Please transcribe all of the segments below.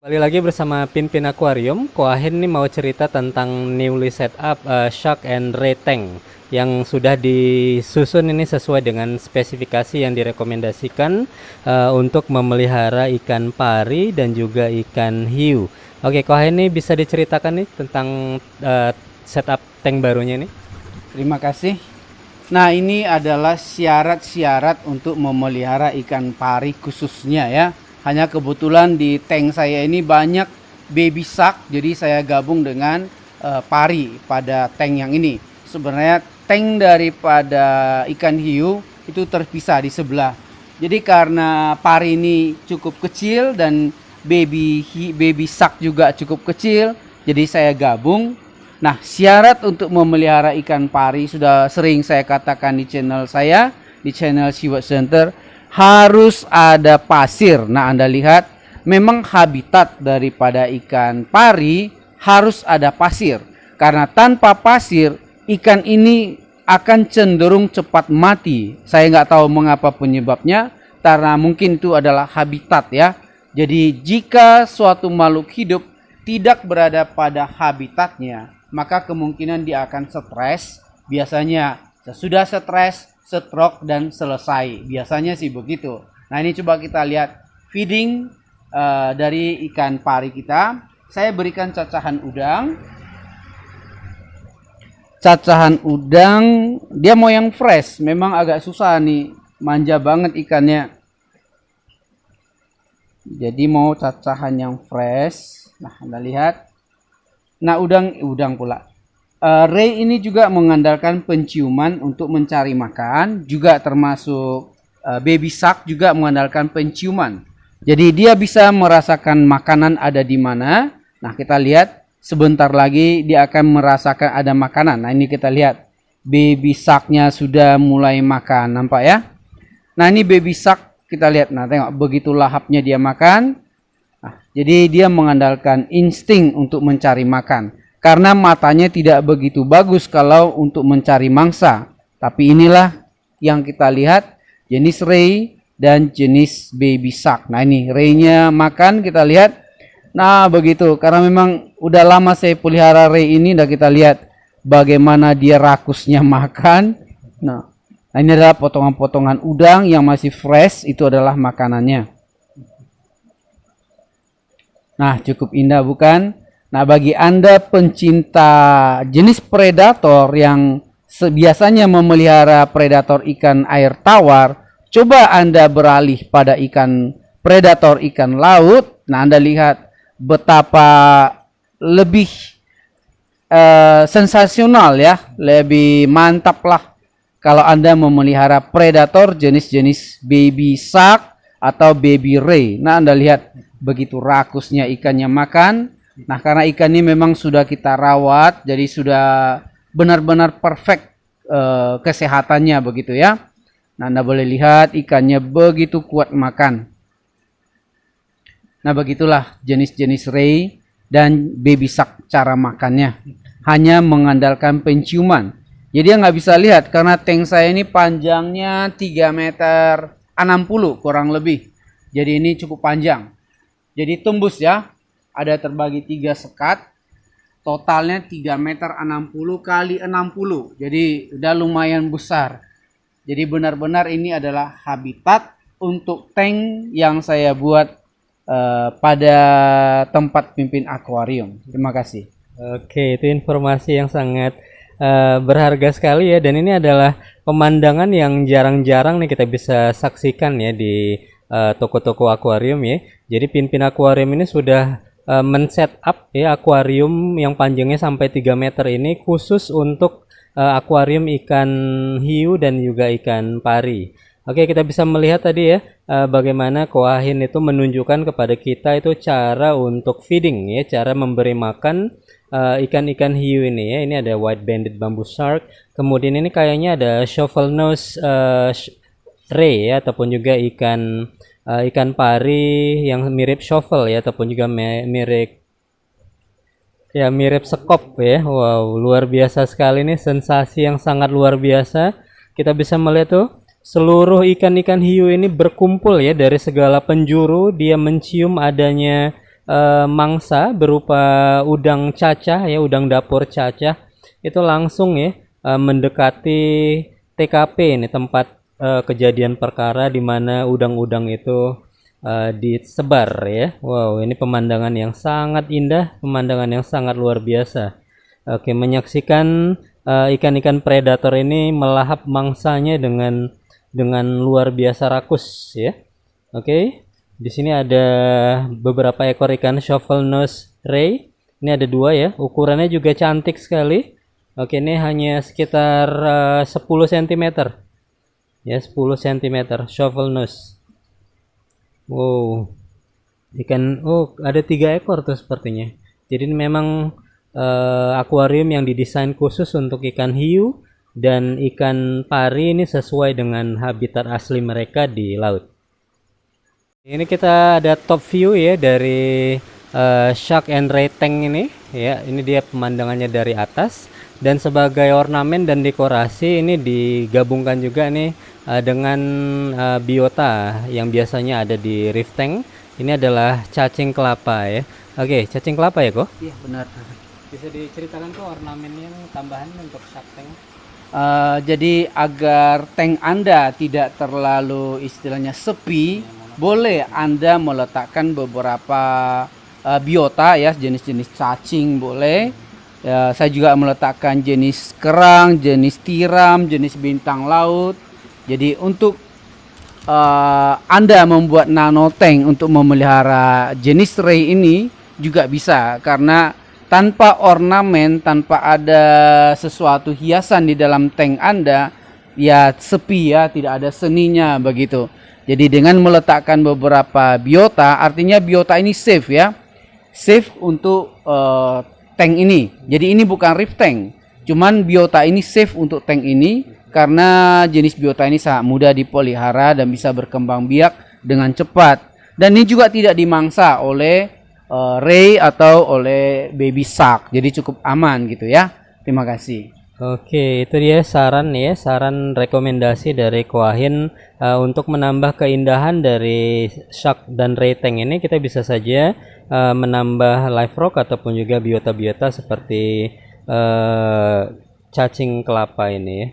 Kembali lagi bersama Pinpin Aquarium. Koahin nih mau cerita tentang newly set up Shark and Ray tank yang sudah disusun ini sesuai dengan spesifikasi yang direkomendasikan untuk memelihara ikan pari dan juga ikan hiu. Oke, Koahin ini bisa diceritakan nih tentang setup tank barunya nih. Terima kasih. Nah, ini adalah syarat-syarat untuk memelihara ikan pari khususnya ya. Hanya kebetulan di tank saya ini banyak baby shark, jadi saya gabung dengan pari pada tank yang ini. Sebenarnya tank daripada ikan hiu itu terpisah di sebelah. Jadi karena pari ini cukup kecil dan baby shark juga cukup kecil, jadi saya gabung. Nah, syarat untuk memelihara ikan pari sudah sering saya katakan di channel saya, di channel Seaworld Center, harus ada pasir. Nah, Anda lihat memang habitat daripada ikan pari harus ada pasir. Karena tanpa pasir, ikan ini akan cenderung cepat mati. Saya nggak tahu mengapa penyebabnya, karena mungkin itu adalah habitat ya. Jadi jika suatu makhluk hidup tidak berada pada habitatnya, maka kemungkinan dia akan stres. Biasanya sesudah stres, stroke dan selesai. Biasanya sih begitu. Nah, ini coba kita lihat feeding dari ikan pari kita. Saya berikan cacahan udang. Cacahan udang, dia mau yang fresh. Memang agak susah nih, manja banget ikannya. Jadi mau cacahan yang fresh. Nah, Anda lihat. Nah, udang pula. Ray ini juga mengandalkan penciuman untuk mencari makan, juga termasuk baby shark juga mengandalkan penciuman. Jadi dia bisa merasakan makanan ada di mana. Nah, kita lihat sebentar lagi dia akan merasakan ada makanan. Nah, ini kita lihat baby sharknya sudah mulai makan, nampak ya? Nah, ini baby shark kita lihat. Nah, tengok begitu lahapnya dia makan. Nah, jadi dia mengandalkan insting untuk mencari makan. Karena matanya tidak begitu bagus kalau untuk mencari mangsa. Tapi inilah yang kita lihat, jenis ray dan jenis baby shark. Nah, ini raynya makan, kita lihat. Nah, begitu. Karena memang udah lama saya pelihara ray ini, dan kita lihat bagaimana dia rakusnya makan. Nah, ini adalah potongan-potongan udang yang masih fresh, itu adalah makanannya. Nah, cukup indah bukan? Nah, bagi Anda pencinta jenis predator yang biasanya memelihara predator ikan air tawar, coba Anda beralih pada ikan predator ikan laut. Nah, Anda lihat betapa lebih sensasional ya, lebih mantap lah kalau Anda memelihara predator jenis-jenis baby shark atau baby ray. Nah, Anda lihat begitu rakusnya ikannya makan. Nah, karena ikan ini memang sudah kita rawat, jadi sudah benar-benar perfect kesehatannya begitu ya. Nah, Anda boleh lihat ikannya begitu kuat makan. Nah, begitulah jenis-jenis ray dan baby shark cara makannya. Hanya mengandalkan penciuman. Jadi dia nggak bisa lihat karena tank saya ini panjangnya 3 meter 60 kurang lebih. Jadi ini cukup panjang. Jadi tembus ya, ada terbagi 3 sekat, totalnya 3 meter 60 kali 60. Jadi udah lumayan besar. Jadi benar-benar ini adalah habitat untuk tank yang saya buat pada tempat Pinpin Aquarium. Terima kasih. Oke, itu informasi yang sangat berharga sekali ya, dan ini adalah pemandangan yang jarang-jarang nih kita bisa saksikan ya di toko-toko akuarium ya. Jadi Pinpin Aquarium ini sudah men-set up ya akuarium yang panjangnya sampai 3 meter ini khusus untuk akuarium ikan hiu dan juga ikan pari. Oke, kita bisa melihat tadi ya bagaimana Koahin itu menunjukkan kepada kita itu cara untuk feeding ya, cara memberi makan ikan-ikan hiu ini ya. Ini ada white banded bamboo shark, kemudian ini kayaknya ada shovel nose ray ya, ataupun juga ikan pari yang mirip shovel ya, ataupun juga mirip sekop ya. Wow, luar biasa sekali nih, sensasi yang sangat luar biasa. Kita bisa melihat tuh seluruh ikan-ikan hiu ini berkumpul ya dari segala penjuru. Dia mencium adanya mangsa berupa udang cacah ya, udang dapur cacah itu langsung ya mendekati TKP ini tempat kejadian perkara di mana udang-udang itu disebar ya. Wow, ini pemandangan yang sangat indah, pemandangan yang sangat luar biasa. Oke, menyaksikan ikan-ikan predator ini melahap mangsanya dengan luar biasa rakus ya. Oke, di sini ada beberapa ekor ikan shovel nose ray. Ini ada 2 ya, ukurannya juga cantik sekali. Oke, ini hanya sekitar 10 cm. Ya, 10 cm shovel nose. Wow. Ada 3 ekor tuh sepertinya. Jadi ini memang akuarium yang didesain khusus untuk ikan hiu dan ikan pari ini sesuai dengan habitat asli mereka di laut. Ini kita ada top view ya dari Shark and Ray tank ini ya. Ini dia pemandangannya dari atas. Dan sebagai ornamen dan dekorasi ini digabungkan juga nih dengan biota yang biasanya ada di reef tank. Ini adalah cacing kelapa ya. Oke, cacing kelapa ya kok? Iya benar. Bisa diceritakan kok ornamennya tambahan untuk shark tank? Jadi agar tank Anda tidak terlalu istilahnya sepi, boleh Anda meletakkan beberapa biota ya, jenis-jenis cacing boleh. Ya, saya juga meletakkan jenis kerang, jenis tiram, jenis bintang laut. Jadi untuk Anda membuat nano tank untuk memelihara jenis ray ini juga bisa, karena tanpa ornamen, tanpa ada sesuatu hiasan di dalam tank Anda, ya sepi ya, tidak ada seninya begitu. Jadi dengan meletakkan beberapa biota, artinya biota ini safe ya, safe untuk tank ini. Jadi ini bukan reef tank, cuman biota ini safe untuk tank ini karena jenis biota ini sangat mudah dipelihara dan bisa berkembang biak dengan cepat. Dan ini juga tidak dimangsa oleh ray atau oleh baby shark. Jadi cukup aman gitu ya. Terima kasih. Oke, itu dia saran ya, saran rekomendasi dari Koahin untuk menambah keindahan dari shark dan ray tank ini. Kita bisa saja menambah live rock ataupun juga biota-biota seperti cacing kelapa ini ya.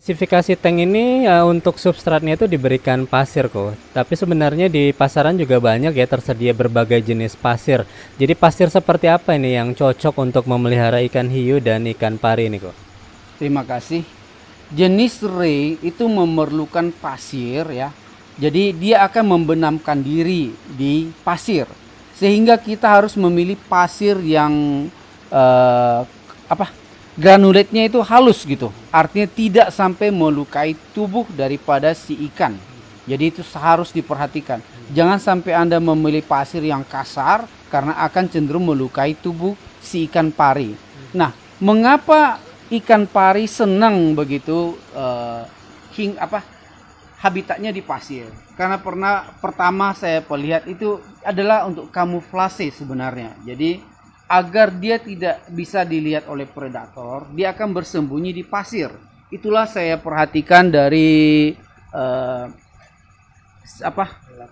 Spesifikasi tank ini untuk substratnya itu diberikan pasir kok. Tapi sebenarnya di pasaran juga banyak ya tersedia berbagai jenis pasir. Jadi pasir seperti apa ini yang cocok untuk memelihara ikan hiu dan ikan pari ini kok? Terima kasih. Jenis ray itu memerlukan pasir ya. Jadi dia akan membenamkan diri di pasir. Sehingga kita harus memilih pasir yang granulatnya itu halus gitu. Artinya tidak sampai melukai tubuh daripada si ikan. Jadi itu harus diperhatikan. Jangan sampai Anda memilih pasir yang kasar karena akan cenderung melukai tubuh si ikan pari. Nah, mengapa ikan pari senang begitu habitatnya di pasir? Karena pertama saya lihat itu adalah untuk kamuflase sebenarnya. Jadi agar dia tidak bisa dilihat oleh predator, dia akan bersembunyi di pasir. Itulah saya perhatikan dari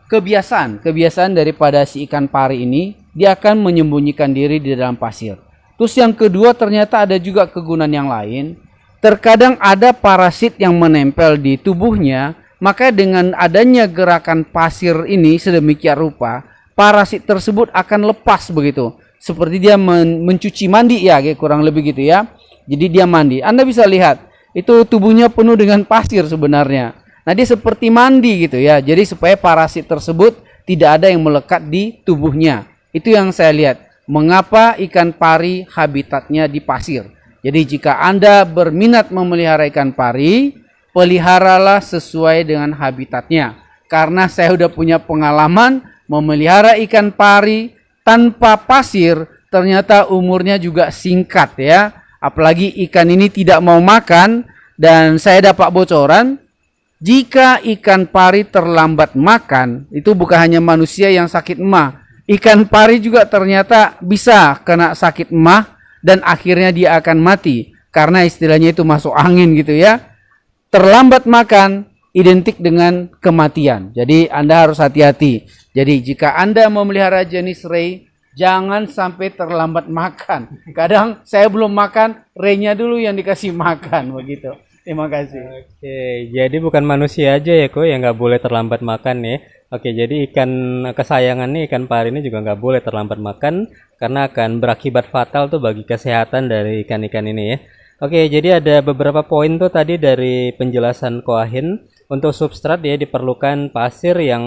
kebiasaan daripada si ikan pari ini, dia akan menyembunyikan diri di dalam pasir. Terus yang kedua, ternyata ada juga kegunaan yang lain. Terkadang ada parasit yang menempel di tubuhnya, maka dengan adanya gerakan pasir ini sedemikian rupa, parasit tersebut akan lepas begitu. Seperti dia mencuci mandi ya, kurang lebih gitu ya. Jadi dia mandi. Anda bisa lihat, itu tubuhnya penuh dengan pasir sebenarnya. Nah, dia seperti mandi gitu ya. Jadi supaya parasit tersebut tidak ada yang melekat di tubuhnya. Itu yang saya lihat. Mengapa ikan pari habitatnya di pasir. Jadi jika Anda berminat memelihara ikan pari, peliharalah sesuai dengan habitatnya. Karena saya sudah punya pengalaman memelihara ikan pari tanpa pasir, ternyata umurnya juga singkat ya. Apalagi ikan ini tidak mau makan, dan saya dapat bocoran, jika ikan pari terlambat makan, itu bukan hanya manusia yang sakit emah. Ikan pari juga ternyata bisa kena sakit emah dan akhirnya dia akan mati. Karena istilahnya itu masuk angin gitu ya. Terlambat makan identik dengan kematian. Jadi Anda harus hati-hati. Jadi jika Anda memelihara jenis ray, jangan sampai terlambat makan. Kadang saya belum makan, Renya dulu yang dikasih makan begitu. Terima kasih. Oke, jadi bukan manusia aja ya kok yang nggak boleh terlambat makan ya. Oke, jadi ikan kesayangan nih, ikan pari ini juga nggak boleh terlambat makan karena akan berakibat fatal tuh bagi kesehatan dari ikan-ikan ini ya. Oke, jadi ada beberapa poin tuh tadi dari penjelasan Koahin. Untuk substrat ya diperlukan pasir yang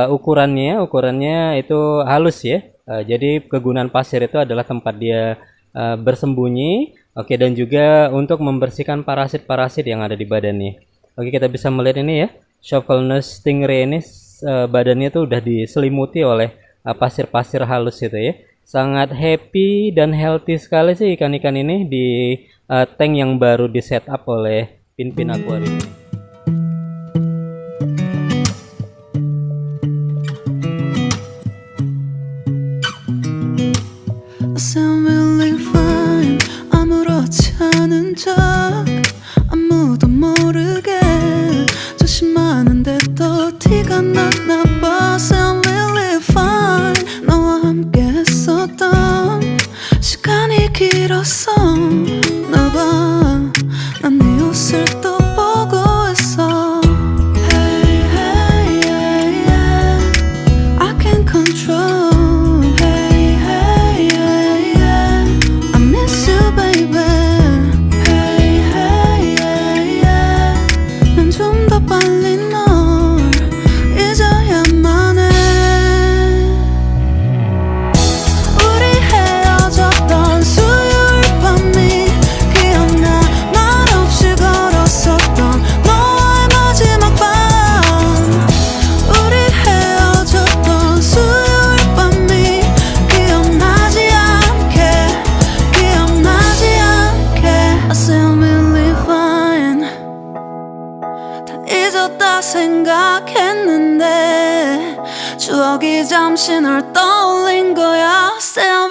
ukurannya itu halus ya. Jadi kegunaan pasir itu adalah tempat dia bersembunyi. Oke, dan juga untuk membersihkan parasit-parasit yang ada di badannya. Oke, kita bisa melihat ini ya. Shovelnose stingray ini badannya tuh udah diselimuti oleh pasir-pasir halus itu ya. Sangat happy dan healthy sekali sih ikan-ikan ini di tank yang baru di setup oleh Pinpin Aquarium ini. sound really fine. 아무렇지 않은 척 아무도 모르게 조심하는데 또 티가 났나 봐. Sound really fine. 너와 함께 했었던 시간이 길었어. 나봐 난 네 옷을 또 보고 있어. Hey, hey, hey, yeah. I can't control. 잊었다 생각했는데 추억이 잠시 널 떠올린 거야. Still